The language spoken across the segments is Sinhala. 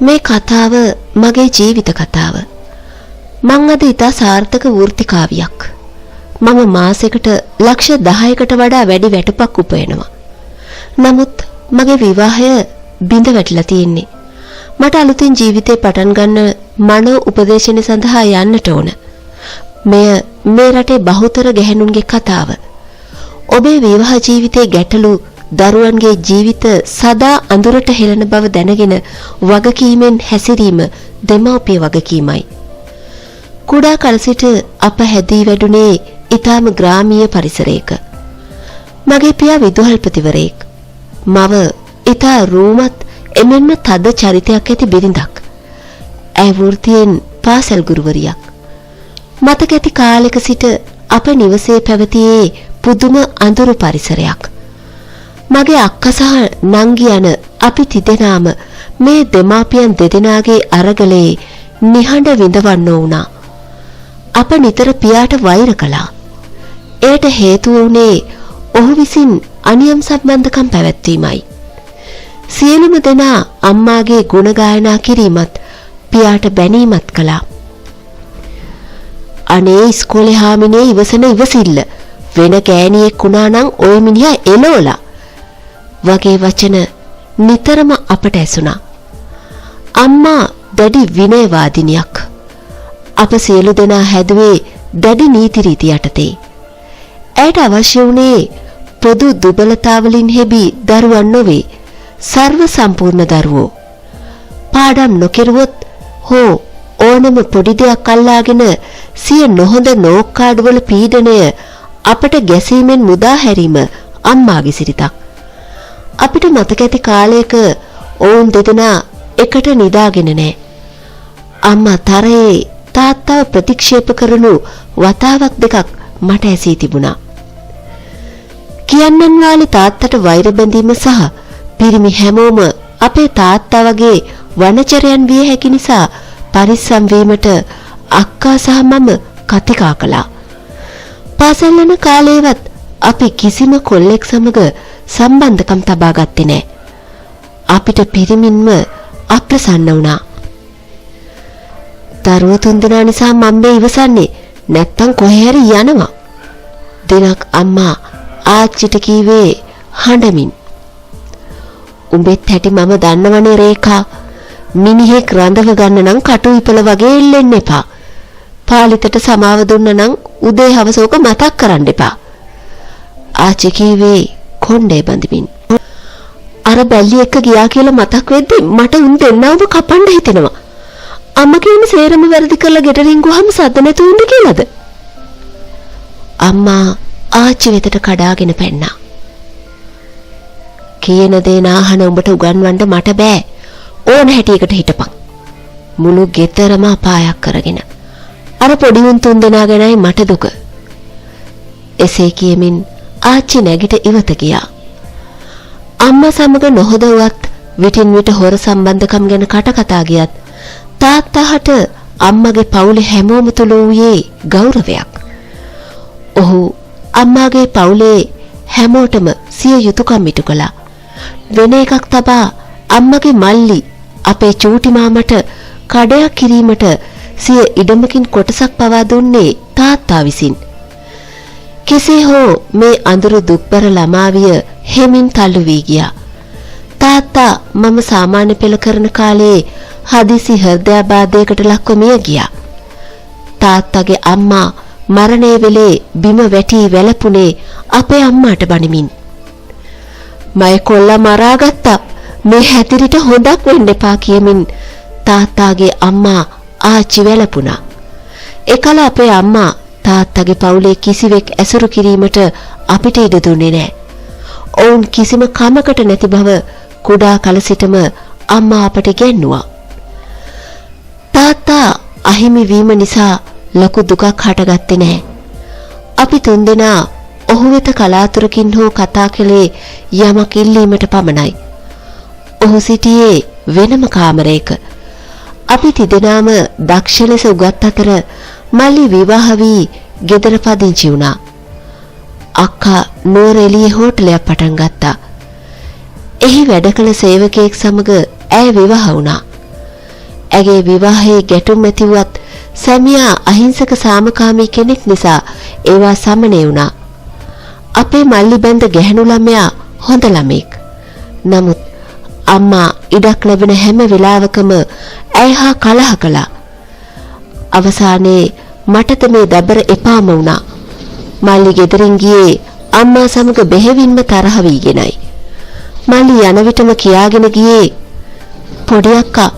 මේ කතාව මගේ ජීවිත කතාව. මං අද ඉතා සාර්ථක වෘත්ති කාවියක්. මම මාසෙකට ලක්ෂ 10කට වඩා වැඩි වැටුපක් උපයනවා. නමුත් මගේ විවාහය බිඳ වැටිලා තියෙන්නේ. මට අලුතින් ජීවිතේ පටන් ගන්න මනෝ උපදේශන සඳහා යන්නට ඕන. මෙය මේ රටේ බහුතර ගැහැණුන්ගේ කතාව. ඔබේ විවාහ ජීවිතයේ ගැටලු දරුවන්ගේ ජීවිත සදා අඳුරට හෙළන බව දැනගෙන වගකීමෙන් හැසිරීම දෙමව්පිය වගකීමයි. කුඩා කල සිට අප හැදී වැඩුණේ ඊටාම ග්‍රාමීය පරිසරයක. මගේ පියා විදුහල්පතිවරයෙක්. මව ඊටා රූමත් එමෙන්ම තද චරිතයක් ඇති බිරිඳක්. ඇය වෘත්තියෙන් පාසල් ගුරුවරියක්. මතක ඇති කාලයක සිට අප නිවසේ පැවතියේ පුදුම අඳුරු පරිසරයක්. මගේ අක්කා සහ නංගි යන අපි තිදෙනාම මේ දෙමාපියන් දෙදෙනාගේ අරගලේ නිහඬ විඳවන්න වුණා. අප නිතර පියාට වෛර කළා. ඒට හේතුව වුණේ ඔහු විසින් අනියම් සම්බන්ධකම් පැවැත්වීමයි. සියලුම දෙනා අම්මාගේ ගුණ ගායනා කිරීමත් පියාට බැනීමත් කළා. අනේ ඉස්කෝලේ හාමිනේ ඉවසන ඉවසිල්ල වෙන ගෑණියෙක් වුණා නම් ඔය මිනිහා එළවලා වගේ වචන නිතරම අපට ඇසුණා. අම්මා දැඩි විනයවාදිනියක්. අප සියලු දෙනා හැදුවේ දැඩි නීති රීති යටතේ. ඇයට අවශ්‍ය වුණේ පොදු දුබලතාවලින් හෙබි දරුවන් නොවේ, සර්ව සම්පූර්ණ දරුවෝ. පාඩම් නොකරුවොත් හෝ ඕනම පොඩි දෙයක් අල්ලාගෙන සිය නොහොඳ නෝක්කාඩුවල පීඩනය අපට ගැසීමෙන් මුදා හැරීම අම්මාගේ සිරිතක්. අපිට මතක ඇති කාලයක ඔවුන් දෙදෙනා එකට නිදාගෙන නැහැ. අම්මා තරයේ තාත්තාව ප්‍රතික්ෂේප කරනු වතාවක් දෙකක් මට ඇසී තිබුණා. කියන්නන් වාලි තාත්තට වෛර බැඳීම සහ පිරිමි හැමෝම අපේ තාත්තා වගේ වනචරයන් විය හැකි නිසා පරිස්සම් වීමට අක්කා සහ මම කතිකා කළා. පාසල් යන කාලේවත් අපි කිසිම කොල්ලෙක් සමග සම්බන්ධකම් තබා ගත්තේ නැහැ. අපිට පිරිමින්ම අප්‍රසන්න වුණා. දරුවෝ තුන්දෙනා නිසා මම මේ ඉවසන්නේ නැත්තම් කොහේ හරි යනවා. දිනක් අම්මා ආච්චිට කීවේ හඬමින්. උඹෙත් හැටි මම දන්නවනේ රේඛා. මිනිහෙක් රඳව ගන්න නම් කටු ඉපල වගේ එල්ලෙන්න එපා. පාලිතට සමාව දුන්න නම් උදේ හවස ඕක මතක් කරන්න එපා. ආච්චි කීවේ කොණ්ඩේ බඳිමින්. අර බැල්ලි එක්ක ගියා කියලා මතක් වෙද්දි මට උන් දෙන්නවම කපන්න හිතෙනවා. අම්මා කියන සේරම වැරදි කරලා ගෙට රිංගුවාම සද්ද නැතු උන්ද කියලාද? අම්මා ආච්චි වෙතට කඩාගෙන පැන්නා. කියන දේ නාහන උඹට උගන්වන්න මට බෑ. ඕන හැටියකට හිටපන්. මුළු ගෙදරම අපායක් කරගෙන. අර පොඩි උන් තුන්දෙනා ගැනයි මට දුක. එසේ කියමින් ආච්චි නැගිට ඉවත ගියා. අම්මා සමග නොහොදවත් විටින් විට හොර සම්බන්ධකම් ගැන කතා ගියත් තාත්තාට අම්මගේ පවුලේ හැමෝම තුල වූයේ ගෞරවයක්. ඔහු අම්මාගේ පවුලේ හැමෝටම සිය යුතුයකම් ඉටු කළා. වෙන එකක් තබා අම්මගේ මල්ලි අපේ චූටි මාමට කඩයක් කිරීමට සිය ඉඩමකින් කොටසක් පවා දුන්නේ තාත්තා විසින්. කෙසේ හෝ මේ අඳුරු දුක්බර ළමාවිය හෙමින් තල්ලු වී ගියා. තාත්තා මම සාමාන්‍ය පෙළ කරන කාලේ හදිසි හෘදයාබාධයකට ලක්ව මිය ගියා. තාත්තගේ අම්මා මරණය වෙලේ බිම වැටි වැළපුණේ අපේ අම්මාට බනිමින්. මය කොල්ලා මරාගත්තා. මේ හැතිරිට හොඳක් වෙන්න එපා කියමින් තාත්තාගේ අම්මා ආච්චි වැළපුණා. එකල අපේ අම්මා තාත්තගේ පවුලේ කිසිවෙක් ඇසුරු කිරීමට අපිට ඉඩ දුන්නේ නැහැ. ඔවුන් කිසිම කමකට නැති බව කුඩා කල සිටම අම්මා අපට ඉගෙනුවා. තාත්තා අහිමි වීම නිසා ලොකු දුකක් හටගත්තේ නැහැ. අපි තුන්දෙනා ඔහු වෙත කලාතුරකින් හෝ කතා කළේ යමක් ඉල්ලීමට පමණයි. ඔහු සිටියේ වෙනම කාමරයක. අපි තිදෙනාම දක්ෂ ලෙස උගත් අතර මල්ලි විවාහ වී ගෙදර පදිංචි වුණා. අක්කා නුවර එළියේ හෝටලයක් පටන් ගත්තා. එහි වැඩ කළ සේවකයෙක් සමග ඇය විවාහ වුණා. ඇගේ විවාහයේ ගැටුම් ඇතිවත් සැමියා අහිංසක සාමකාමී කෙනෙක් නිසා ඒවා සමනය වුණා. අපේ මල්ලි බැඳ ගැහණු ළමයා හොඳ ළමෙක්. නමුත් අම්මා ඉඩක් ලැබෙන හැම වෙලාවකම ඇය හා කලහ කළා. අවසානයේ මටද මේ දබර එපාම වුණා. මල්ලි ගෙදරින් ගියේ අම්මා සමග බෙහෙවින්ම තරහ වීගෙනයි. මල්ලි යන විටම කියාගෙන ගියේ පොඩි අක්කා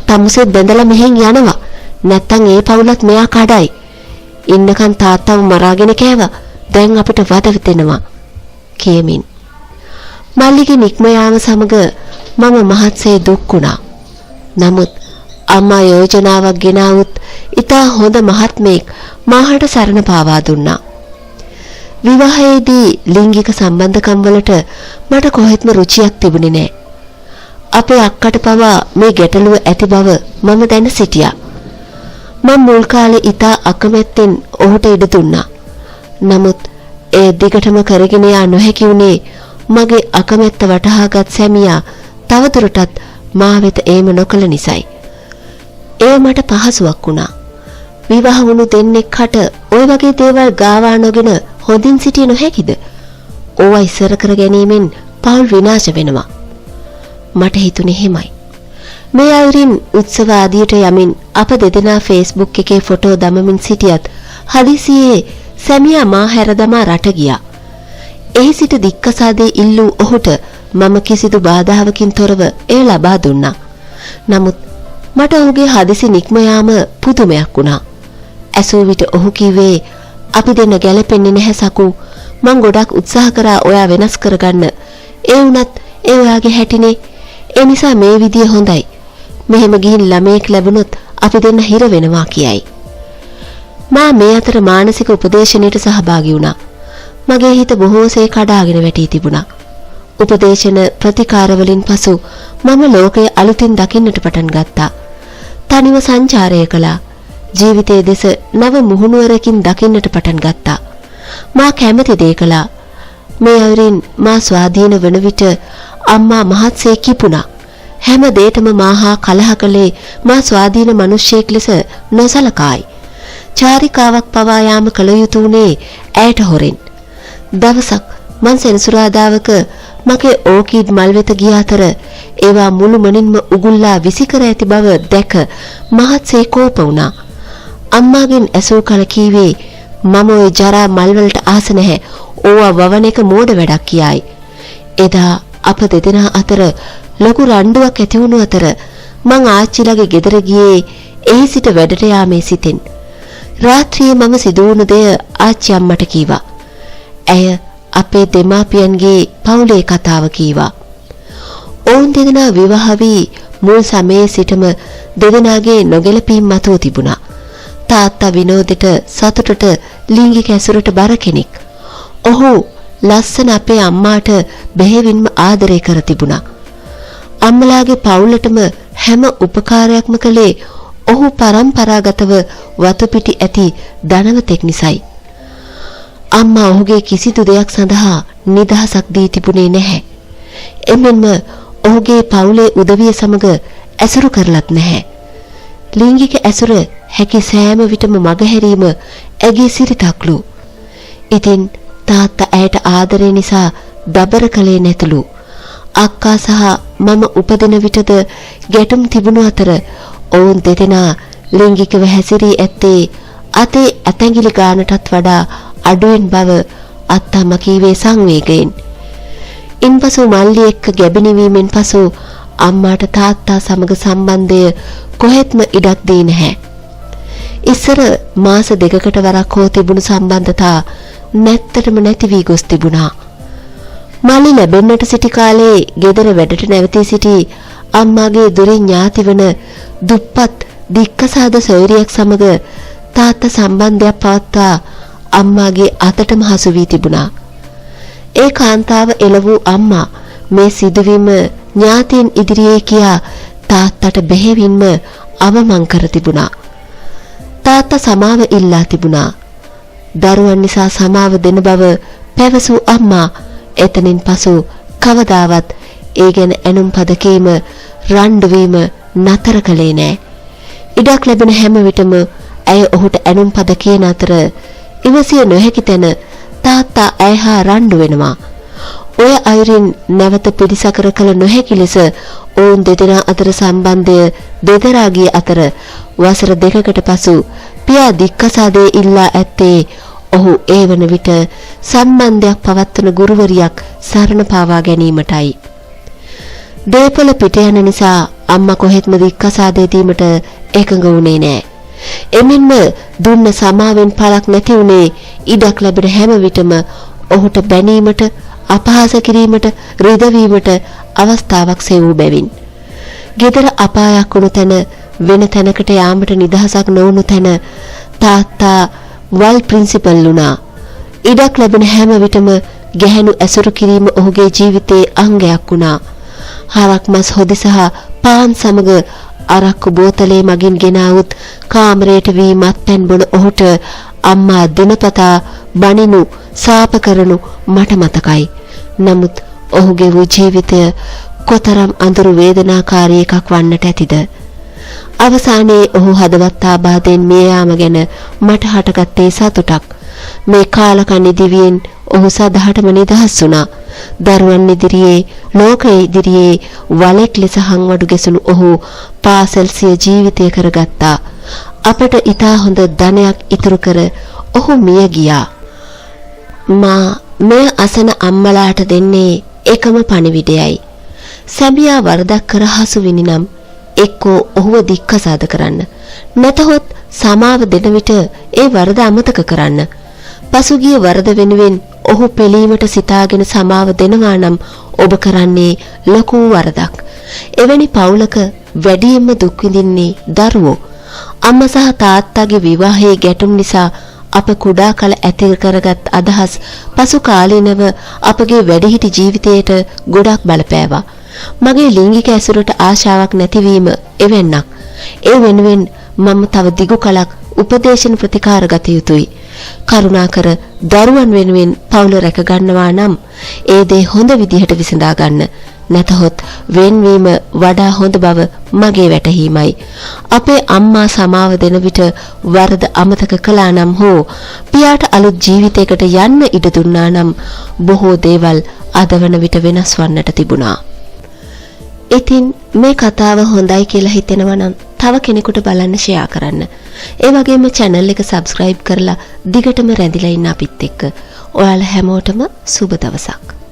තමුසෙත් බැඳලා මෙහෙන් යනවා. නැත්තම් ඒ පවුලත් මෙයා කඩයි. ඉන්නකන් තාත්තව මරාගෙන කෑවා. දැන් අපිට වද දෙනවා කියමින්. මල්ලිගේ නික්ම යාම සමග මම මහත්සේ දුක් වුණා. නමුත් අම්මා යෝජනාවක් ගෙනාවුත් ඉතා හොඳ මහත්මයෙක් මාහට සරණ පාවා දුන්නා. විවාහයේදී ලිංගික සම්බන්ධකම් වලට මට කොහෙත්ම රුචියක් තිබුණේ නැහැ. අපේ අක්කට පවා මේ ගැටලුව ඇති බව මම දැන සිටියා. මම මුල් කාලේ ඉතා අකමැත්තෙන් ඔහුට ඉඩ දුන්නා. නමුත් ඒ දිගටම කරගෙන යා නොහැකි වුණේ මගේ අකමැත්ත වටහාගත් සැමියා තවදුරටත් මා වෙත ඒම නොකළ නිසායි. ඒ මට පහසුවක් වුණා. විවාහ වුණු දෙන්නෙක්ට ওই වගේ දේවල් ගාවා නොගෙන හොඳින් සිටිය නොහැකිද? ඕවා ඉස්සර කර ගැනීමෙන් පවුල් විනාශ වෙනවා. මට හිතුනේ එහෙමයි. මේ අයුරින් උත්සව ආදියට යමින් අප දෙදෙනා Facebook එකේ ෆොටෝ දමමින් සිටියත් හදිසියේ සැමියා මා හැර දමා රට ගියා. එහි සිට දික්කසාදේ ඉල්ලූ ඔහුට මම කිසිදු බාධාවකින් තොරව එය ලබා දුන්නා. නමුත් මට ඔහුගේ හදිසි නික්ම යාම පුදුමයක් වුණා. ඇසූ විට ඔහු කිව්වේ අපි දෙන්න ගැලපෙන්නේ නැහැ සකු. මං ගොඩක් උත්සාහ කරා ඔයා වෙනස් කරගන්න. ඒ වුණත් ඒ ඔයාගේ හැටිනේ. ඒ නිසා මේ විදිය හොඳයි. මෙහෙම ගිහින් ළමයෙක් ලැබුණොත් අපි දෙන්න හිර වෙනවා කියයි. මා මේ අතර මානසික උපදේශනයට සහභාගී වුණා. මගේ හිත බොහෝසේ කඩාගෙන වැටී තිබුණා. උපදේශන ප්‍රතිකාර වලින් පසු මම ලෝකය අලුතින් දකින්නට පටන් ගත්තා. තනිව සංචාරය කළා. ජීවිතයේ දෙස නව මුහුණුවරකින් දකින්නට පටන් ගත්තා. මා කැමති දේ කළා. මේ අයුරින් මා ස්වාධීන වන විට අම්මා මහත්සේ කිපුණා. හැම දෙයකම මාහා කලහ කළේ මා ස්වාධීන මිනිසෙක් ලෙස නොසලකායි. චාරිකාවක් පවා යාම කළ යුතු උනේ ඇයට හොරෙන්. දවසක් මං සෙනසුරාදාවක මගේ ඕකීඩ් මල් වෙත ගිය අතර ඒවා මුළුමනින්ම උගුල්ලා විසිකර ඇති බව දැක මහත්සේ කෝප වුණා. අම්මාගෙන් ඇසූ කල කීවේ මම ওই ජරා මල් වලට ආස නැහැ. ඕවා වවන එක මෝඩ වැඩක් කියයි. එදා අප දෙදෙනා අතර ලොකු රණ්ඩුවක් ඇති වුණු අතර මං ආච්චිලගේ ගෙදර ගියේ එහි සිට වැඩට යාමේ සිටින්. රාත්‍රියේ මම සිදුවුණු දෙය ආච්චි අම්මට කීවා. ඇය අපේ දෙමාපියන්ගේ පවුලේ කතාව කීවා. ඔවුන් දෙදෙනා විවාහ වී මුල් සමයේ සිටම දෙදෙනාගේ නොගැලපීම් මතුව තිබුණා. තාත්තා විනෝදෙට සතුටට ලිංගික ඇසුරට බර කෙනෙක්. ඔහු ලස්සන අපේ අම්මාට බෙහෙවින්ම ආදරය කර තිබුණා. අම්මලාගේ පවුලටම හැම උපකාරයක්ම කළේ ඔහු පරම්පරාගතව වතුපිටි ඇති ධනවතෙක් නිසායි. අම්මා ඔහුගේ කිසිදු දෙයක් සඳහා නිදහසක් දී තිබුණේ නැහැ. එමෙන්ම ඔහුගේ පවුලේ උදවිය සමග ඇසුරු කරලත් නැහැ. ලිංගික ඇසුර හැකි සෑම විටම මගහැරීම ඇගේ සිරිතක්ලු. ඉතින් තාත්තා ඇයට ආදරය නිසා දබර කළේ නැතුළු. අක්කා සහ මම උපදින විටද ගැටුම් තිබුණු අතර ඔවුන් දෙදෙනා ලිංගිකව හැසිරී ඇත්තේ අතේ ඇතැඟිලි ගානටත් වඩා අඩුවෙන් බව අත්තම්ම කීවේ සංවේගයෙන්. ඉන්පසු මල්ලි එක්ක ගැබිණි වීමෙන් පසු අම්මාට තාත්තා සමග සම්බන්ධය කොහෙත්ම ඉඩක් දී නැහැ. ඉස්සර මාස දෙකකට වරක් හෝ තිබුණු සම්බන්ධතා නැත්තටම නැති වී ගොස් තිබුණා. මල්ලි ලැබෙන්නට සිටි කාලේ ගෙදර වැඩට නැවතී සිටි අම්මාගේ දුරින් ඥාති වන දුප්පත් දික්කසාද සොයුරියක් සමග තාත්තා සම්බන්ධයක් පවත්වා අම්මාගේ අතටම හසු වී තිබුණා. ඒ කාන්තාව එළවූ අම්මා මේ සිදුවීම ඥාතීන් ඉදිරියේ කියා තාත්තට බෙහෙවින්ම අවමන් කර තිබුණා. තාත්තා සමාව ඉල්ලා තිබුණා. දරුවන් නිසා සමාව දෙන බව පැවසූ අම්මා එතනින් පසු කවදාවත් ඒ ගැන ඇනුම් පද කීම රණ්ඩු වීම නතර කළේ නෑ. ඉඩක් ලැබෙන හැම විටම ඇය ඔහුට ඇනුම් පද කියන අතර ඉවසිය නොහැකි තැන තාත්තා ඇය හා රණ්ඩු වෙනවා. ඔය අයුරින් නැවත පිළිසකර කළ නොහැකි ලෙස ඔවුන් දෙදෙනා අතර සම්බන්ධය දෙදරා ගිය අතර වසර 2කට පසු පියා දික්කසාදේ ඉල්ලා ඇත්තේ ඔහු ඒ වන විට සම්බන්ධයක් පවත්වන ගුරුවරියක් සරණ පාවා ගැනීමටයි. දේපල පිට යන නිසා අම්මා කොහෙත්ම දික්කසාදේ දීමට එකඟ වුණේ නෑ. එමෙන්ම දුන්න සමාවෙන් පළක් නැති උනේ ඉඩක් ලැබෙන හැම විටම ඔහුට බැනීමට, අපහාස කිරීමට, රිදවීමට අවස්ථාවක් සෙවූ බැවින්. ගෙදර අපායක් වුණු තැන වෙන තැනකට යාමට නිදහසක් නොවුණු තැන තාත්තා වල් ප්‍රින්සිපල් වුණා. ඉඩක් ලැබෙන හැම විටම ගැහැණු ඇසුරු කිරීම ඔහුගේ ජීවිතයේ අංගයක් වුණා. හරක් මස් හොදි සහ පාන් සමග අරක්කු බෝතලේ මගින් ගෙනාවුත් කාමරයට වී මත්පැන් බොන ඔහුට අම්මා දිනපතා බනිනු, සාප කරනු මට මතකයි. නමුත් ඔහුගේ වූ ජීවිතය කොතරම් අඳුරු වේදනාකාරී එකක් වන්නට ඇතිද? අවසානයේ ඔහු හදවත් ආබාධයෙන් මිය යාම ගැන මට හටගත්තේ සතුටක්. මේ කාලකන්ණි දිවියෙන් ඔහු සදහටම නිදහස් වුණා. දරුවන් ඉදිරියේ, ලෝකයේ ඉදිරියේ වලෙක් ලෙස හංවඩු ගැසුණු ඔහු පාසල් සිය ජීවිතය කරගත්තා. අපට ඊටා හොඳ ධනයක් ඉතුරු කර ඔහු මිය ගියා. මා මේ අසන අම්මලාට දෙන්නේ එකම පණිවිඩයයි. සැමියා වරදක් කර හසු විනිනම් එක්කෝ ඔහුව දික්කසාද කරන්න, නැතහොත් සමාව දෙන විට ඒ වරද අමතක කරන්න. පසුගිය වරද වෙනුවෙන් ඔහු පිළීමට සිතාගෙන සමාව දෙනවා නම් ඔබ කරන්නේ ලොකු වරදක්. එවැනි පවුලක වැඩියෙන්ම දුක් විඳින්නේ දරුවෝ. අම්මා සහ තාත්තාගේ විවාහයේ ගැටුම් නිසා අප කුඩා කල ඇති කරගත් අදහස් පසු කාලීනව අපගේ වැඩිහිටි ජීවිතයට ගොඩක් බලපෑවා. මගේ ලිංගික ඇසුරට ආශාවක් නැතිවීම එවන්නක්. ඒ වෙනුවෙන් මම තව දිගු කලක් උපදේශන ප්‍රතිකාර ගත යුතුයි. කරුණාකර දරුවන් වෙනුවෙන් පවුල රැක ගන්නවා නම් ඒ දේ හොඳ විදිහට විසඳා ගන්න. නැතහොත් වෙන්වීම වඩා හොඳ බව මගේ වැටහීමයි. අපේ අම්මා සමාව දෙන විට වරද අමතක කළා නම් හෝ පියාට අලුත් ජීවිතයකට යන්න ඉඩ දුන්නා නම් බොහෝ දේවල් අදවන විට වෙනස් වන්නට තිබුණා. ඉතින් මේ කතාව හොඳයි කියලා හිතෙනවා නම් තව කෙනෙකුට බලන්න ෂෙයා කරන්න. ඒ වගේම channel එක subscribe කරලා දිගටම රැඳිලා ඉන්න අපිත් එක්ක. ඔයාලා හැමෝටම සුබ දවසක්.